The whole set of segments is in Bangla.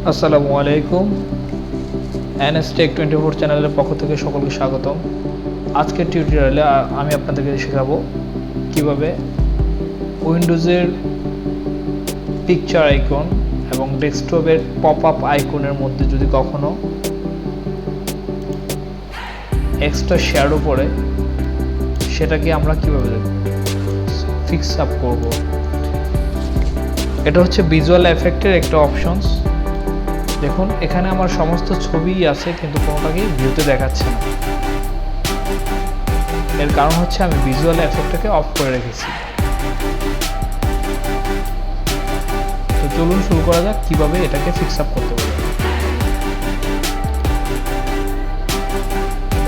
আসসালামু আলাইকুম। এনএস টেক 24 চ্যানেলের পক্ষ থেকে সকলকে স্বাগতম। আজকের টিউটোরিয়ালে আমি আপনাদেরকে শেখাবো কিভাবে উইন্ডোজের পিকচার আইকন এবং ডেস্কটপের পপ আপ আইকনের মধ্যে যদি কখনো এক্সট্রা শ্যাডো পড়ে সেটাকে আমরা কিভাবে ফিক্স আপ করব। এটা হচ্ছে ভিজুয়াল এফেক্টের একটা অপশনস। দেখুন এখানে আমার সমস্ত ছবি আছে কিন্তু কোনোটাকেই ভিউতে দেখাচ্ছে না। এর কারণ হচ্ছে আমি ভিজুয়াল এফেক্টটাকে অফ করে রেখেছি। তো চলুন শুরু করা যাক কিভাবে এটাকে ফিক্স আপ করতে পারি।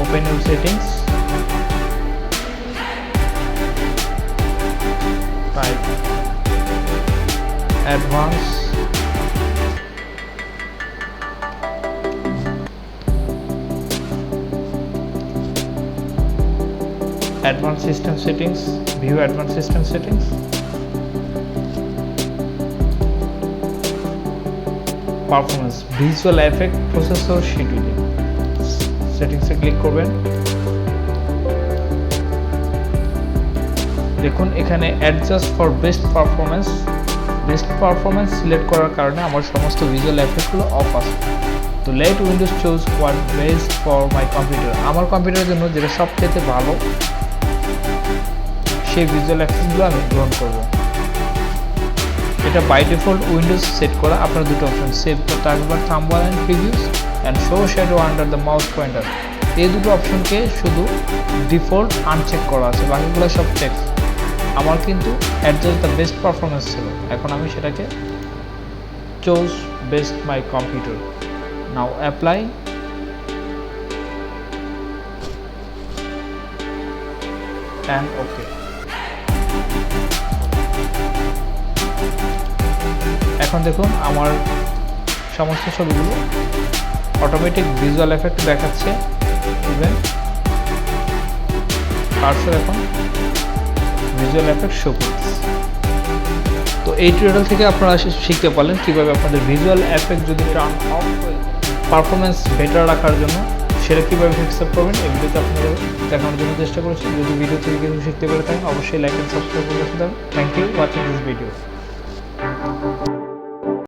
Open your settings, type advance, Advanced System Settings, View Advanced System Settings, Performance, Visual Effect Processor Scheduling Settings এ ক্লিক করবেন। দেখুন এখানে Adjust for Best Performance select করার কারণে আমার সমস্ত ভিজুয়াল এফেক্টগুলো অফ আছে। তো let Windows choose what best for my computer, আমার কম্পিউটারের জন্য যেটা সবচেয়ে ভালো সেই ভিজুয়াল এফেক্টগুলো আমি গ্রহণ করব। এটা বাই ডিফল্ট উইন্ডোজ সেট করা। আপনার দুটো option, save the taskbar thumbnail and previews and show shadow under the mouse pointer, এই দুটো অপশনকে শুধু ডিফল্ট আনচেক করা আছে, বাকিগুলো সব চেক। আমার কিন্তু অ্যাডজাস্ট দ্য বেস্ট পারফরমেন্স ছিল, এখন আমি সেটাকে choose best my computer. Now apply and okay. এখন দেখুন আমার সমস্ত ছবিগুলো অটোমেটিক ভিজুয়াল এফেক্ট দেখাচ্ছে। ইভেন কার্সর এখন ভিজুয়াল এফেক্ট শো করছে। তো এই টিউটোরিয়াল থেকে আপনারা শিখতে পারলেন কিভাবে আপনাদের ভিজুয়াল এফেক্ট যদি টার্ন অফ হয়ে পারফরমেন্স বেটার রাখার জন্য সেটা কীভাবে ফিক্স আপ করবেন। এই ভিডিওতে আপনাদের দেখানোর জন্য চেষ্টা করেছি। যদি ভিডিও থেকে কিছু শিখতে পেরে থাকেন অবশ্যই লাইক অ্যান্ড সাবস্ক্রাইব করে রাখতে হবে। Thank you watching this video.